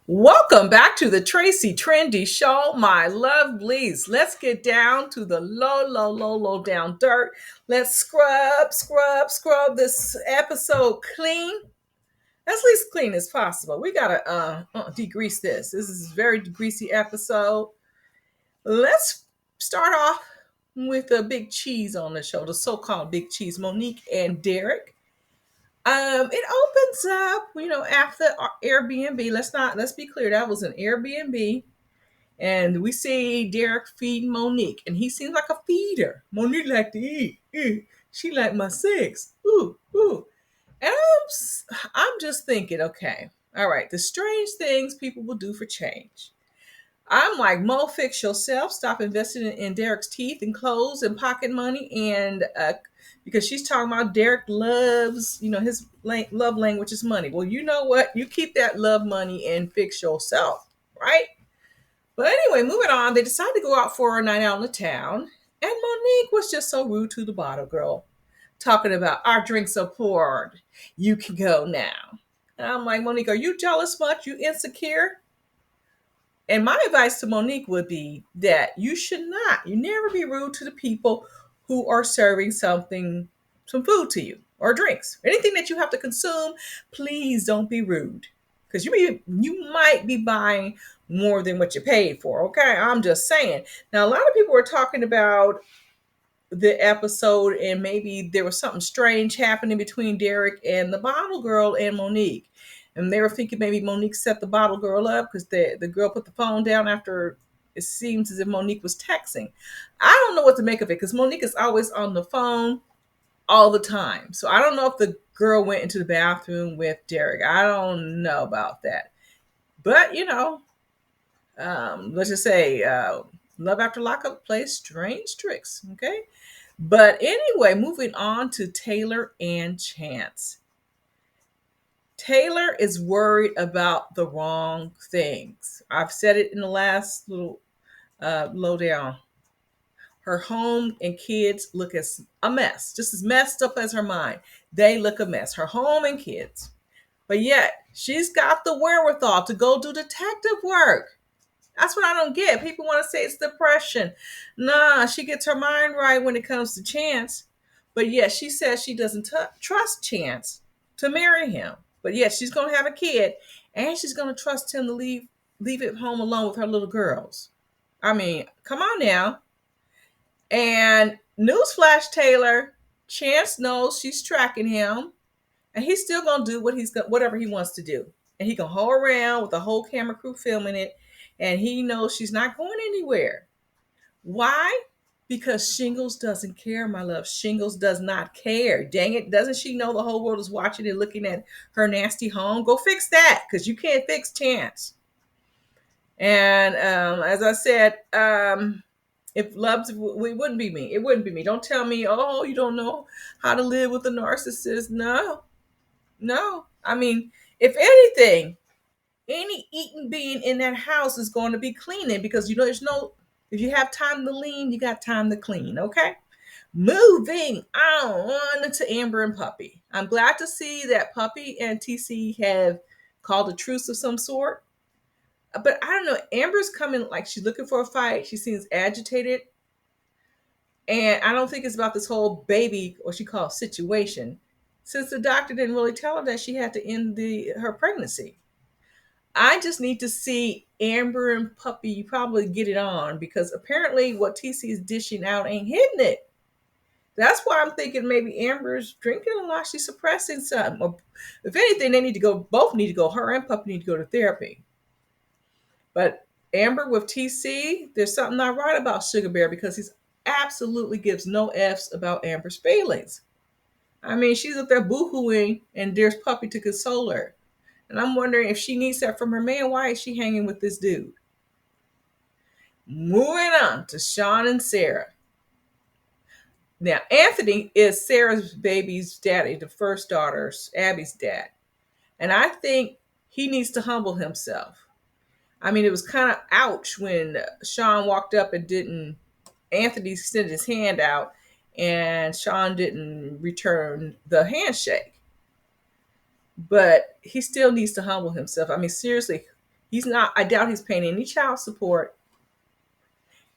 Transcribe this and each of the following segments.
Welcome back to the Tracie Trendy Show, my lovelies. Let's get down to the low down dirt. Let's scrub this episode clean, as least clean as possible. We gotta degrease this. This is a very greasy episode. Let's start off with a big cheese on the show, the so-called big cheese, Monique and Derek. It opens up, after Airbnb. Let's be clear. That was an Airbnb, and we see Derek feed Monique, and he seems like a feeder. Monique like to eat. She like my sex. Ooh, ooh. And I'm just thinking, okay, all right, the strange things people will do for change. I'm like, Mo, fix yourself. Stop investing in Derek's teeth and clothes and pocket money. And because she's talking about Derek loves, his love language is money. Well, you know what? You keep that love money and fix yourself, right? But anyway, moving on, they decided to go out for a night out in the town. And Monique was just so rude to the bottle girl, talking about our drinks are poured. You can go now. And I'm like, Monique, are you jealous much? You insecure? And my advice to Monique would be that you never be rude to the people who are serving some food to you or drinks. Anything that you have to consume, please don't be rude. Because you might be buying more than what you paid for. Okay. I'm just saying. Now a lot of people were talking about the episode and maybe there was something strange happening between Derek and the bottle girl and Monique. And they were thinking maybe Monique set the bottle girl up because the girl put the phone down after it seems as if Monique was texting. I don't know what to make of it because Monique is always on the phone all the time. So I don't know if the girl went into the bathroom with Derek. I don't know about that. But, let's just say Love After Lockup plays strange tricks. Okay. But anyway, moving on to Taylor and Chance. Taylor is worried about the wrong things. I've said it in the last little lowdown. Her home and kids look as a mess, just as messed up as her mind. They look a mess. Her home and kids. But yet, she's got the wherewithal to go do detective work. That's what I don't get. People want to say it's depression. Nah, she gets her mind right when it comes to Chance. But yet she says she doesn't trust Chance to marry him. But yet she's going to have a kid and she's going to trust him to leave it home alone with her little girls. I mean, come on now. And newsflash, Taylor, Chance knows she's tracking him and he's still going to do whatever he wants to do. And he can haul around with the whole camera crew filming it. And he knows she's not going anywhere. Why? Because Shingles doesn't care, my love. Shingles does not care. Dang it. Doesn't she know the whole world is watching and looking at her nasty home? Go fix that because you can't fix Chance. And as I said, if loves, it wouldn't be me. It wouldn't be me. Don't tell me, oh, you don't know how to live with a narcissist. No, no. I mean, if anything, any eating being in that house is going to be cleaning because if you have time to lean, you got time to clean. Okay. Moving on to Amber and Puppy. I'm glad to see that Puppy and TC have called a truce of some sort. But I don't know. Amber's coming like she's looking for a fight. She seems agitated. And I don't think it's about this whole baby, what she calls situation, since the doctor didn't really tell her that she had to end her pregnancy. I just need to see Amber and Puppy you probably get it on because apparently what TC is dishing out ain't hitting it. That's why I'm thinking maybe Amber's drinking a lot. She's suppressing something. Or if anything, both need to go. Her and Puppy need to go to therapy. But Amber with TC, there's something not right about Sugar Bear because he absolutely gives no F's about Amber's feelings. I mean, she's up there boohooing and there's Puppy to console her. And I'm wondering if she needs that from her man, why is she hanging with this dude? Moving on to Sean and Sarah. Now, Anthony is Sarah's baby's daddy, the first daughter's, Abby's dad. And I think he needs to humble himself. I mean, it was kind of ouch when Sean walked up and Anthony extended his hand out and Sean didn't return the handshake. But he still needs to humble himself. I mean, seriously, He's not, I doubt he's paying any child support.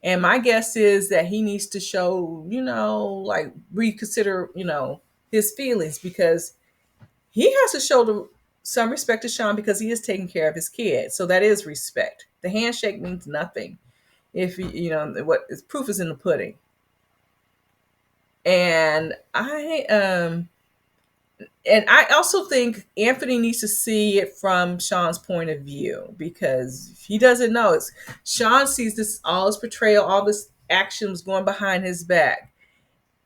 And my guess is that he needs to show, like reconsider, his feelings, because he has to show some respect to Sean because he is taking care of his kids. So that is respect. The handshake means nothing if what is proof is in the pudding. And I also think Anthony needs to see it from Sean's point of view, because if he doesn't know, it's Sean sees this, all his portrayal, all this action was going behind his back.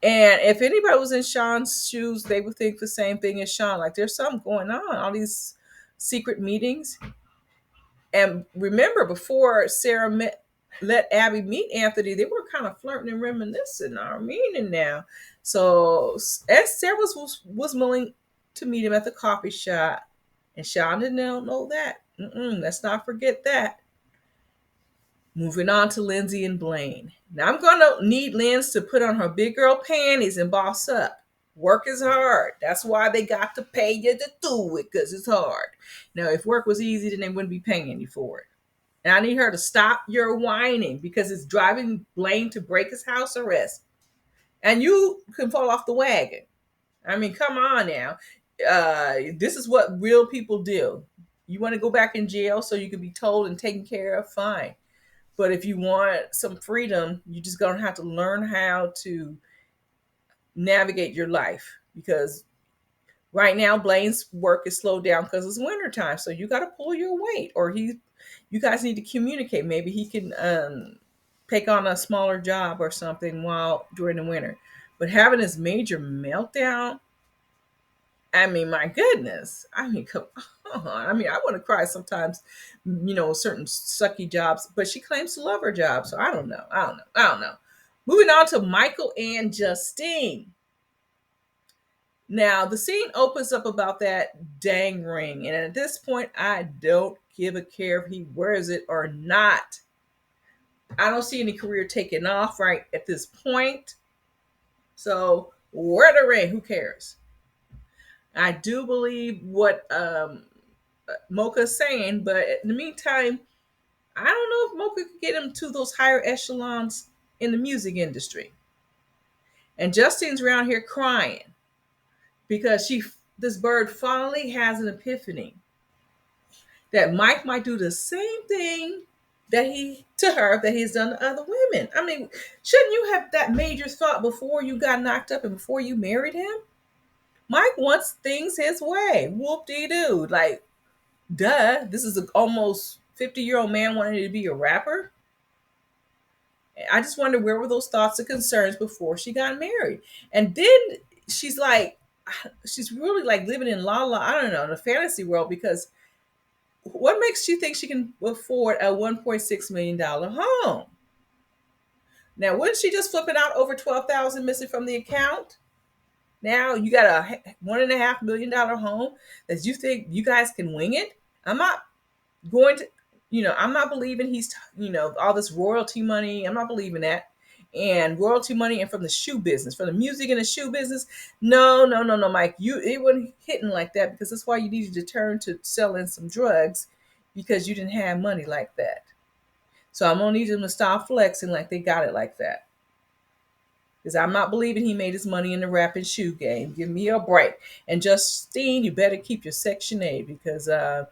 And if anybody was in Sean's shoes, they would think the same thing as Sean. Like, there's something going on, all these secret meetings. And remember, before Sarah let Abby meet Anthony, they were kind of flirting and reminiscing, our meaning now. So as Sarah was willing to meet him at the coffee shop, and Sean didn't know that. Let's not forget that. Moving on to Lindsay and Blaine. Now I'm going to need Linz to put on her big girl panties and boss up. Work is hard. That's why they got to pay you to do it, because it's hard. Now, if work was easy, then they wouldn't be paying you for it. And I need her to stop your whining, because it's driving Blaine to break his house arrest. And you can fall off the wagon. I mean, come on now. This is what real people do. You want to go back in jail so you can be told and taken care of? Fine. But if you want some freedom, you're just going to have to learn how to navigate your life, because right now Blaine's work is slowed down because it's wintertime. So you got to pull your weight, or you guys need to communicate. Maybe he can take on a smaller job or something while during the winter. But having this major meltdown, I mean, my goodness. I mean, come on. I mean, I want to cry sometimes, certain sucky jobs, but she claims to love her job. So I don't know. I don't know. Moving on to Michael and Justine. Now, the scene opens up about that dang ring. And at this point, I don't give a care if he wears it or not. I don't see any career taking off right at this point. So, wear the ring. Who cares? I do believe what Mocha's saying, but in the meantime, I don't know if Mocha could get him to those higher echelons in the music industry. And Justine's around here crying because this bird finally has an epiphany that Mike might do the same thing to her that he's done to other women. I mean, shouldn't you have that major thought before you got knocked up and before you married him? Mike wants things his way. Whoop-de-doo. Like, duh. This is an almost 50-year-old man wanting to be a rapper. I just wonder, where were those thoughts and concerns before she got married? And then she's really like living in I don't know, in a fantasy world, because what makes you think she can afford a $1.6 million home? Now, wasn't she just flipping out over $12,000 missing from the account? Now you got a $1.5 million home that you think you guys can wing it. I'm not going to, I'm not believing he's, all this royalty money. I'm not believing that. And royalty money, and from the shoe business, from the music and the shoe business. No, Mike, it wasn't hitting like that, because that's why you needed to turn to selling some drugs, because you didn't have money like that. So I'm going to need them to stop flexing like they got it like that. Because I'm not believing he made his money in the rap and shoe game. Give me a break. And Justine, you better keep your Section 8, because, I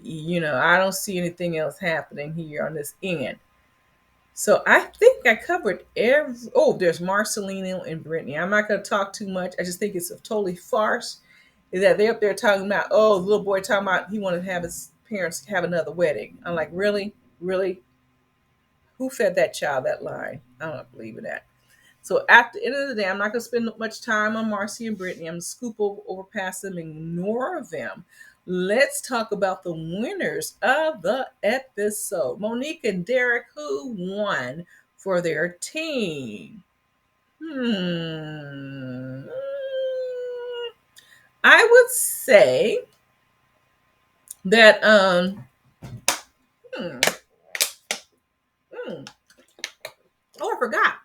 don't see anything else happening here on this end. So I think I covered there's Marcelino and Brittany. I'm not going to talk too much. I just think it's a totally farce. Is that they're up there talking about, the little boy talking about he wanted to have his parents have another wedding. I'm like, really? Really? Who fed that child that line? I don't believe in that. So at the end of the day, I'm not going to spend much time on Marcy and Brittany. I'm going to scoop over past them, ignore them. Let's talk about the winners of the episode. Monique and Derek, who won for their team? I would say that I forgot.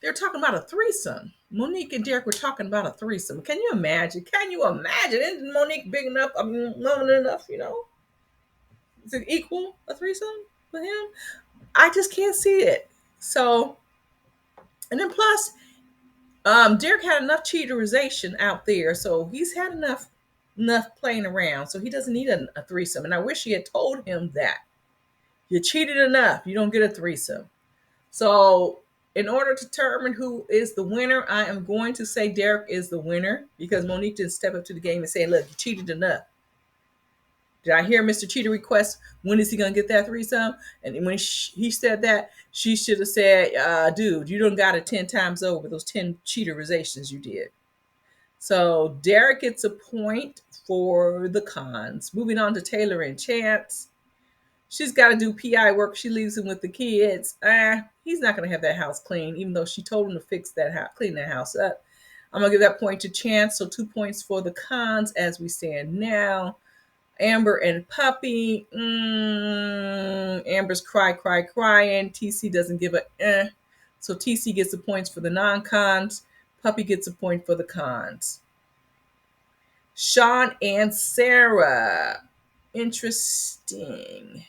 They're talking about a threesome. Monique and Derek were talking about a threesome. Can you imagine? Isn't Monique big enough? Woman enough, Is it equal a threesome with him? I just can't see it. So, and then plus, Derek had enough cheaterization out there, so he's had enough playing around, so he doesn't need a threesome. And I wish he had told him that you cheated enough, you don't get a threesome. So, in order to determine who is the winner, I am going to say Derek is the winner because Monique didn't step up to the game and say, "Look, you cheated enough." Did I hear Mr. Cheater request? When is he gonna get that threesome? And when he said that, she should have said, "Dude, you done got it 10 times over those 10 cheaterizations you did." So Derek gets a point for the cons. Moving on to Taylor and Chance. She's got to do PI work. She leaves him with the kids. He's not going to have that house clean, even though she told him to fix that house, clean that house up. I'm going to give that point to Chance. So 2 points for the cons as we stand now. Amber and Puppy. Amber's crying. TC doesn't give a So TC gets the points for the non-cons. Puppy gets a point for the cons. Sean and Sarah. Interesting.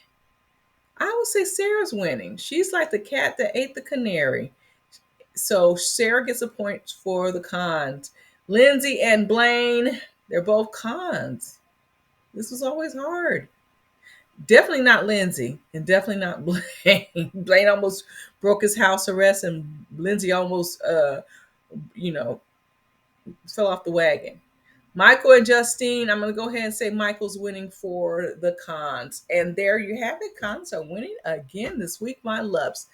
I would say Sarah's winning. She's like the cat that ate the canary. So Sarah gets a point for the cons. Lindsay and Blaine, they're both cons. This was always hard. Definitely not Lindsay and definitely not Blaine. Blaine almost broke his house arrest and Lindsay almost, fell off the wagon. Michael and Justine, I'm going to go ahead and say Michael's winning for the cons. And there you have it. Cons are winning again this week, my loves.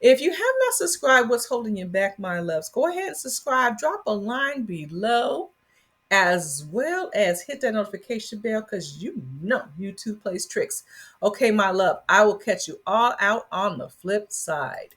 If you have not subscribed, what's holding you back, my loves? Go ahead and subscribe. Drop a line below, as well as hit that notification bell because you know YouTube plays tricks. Okay, my love, I will catch you all out on the flip side.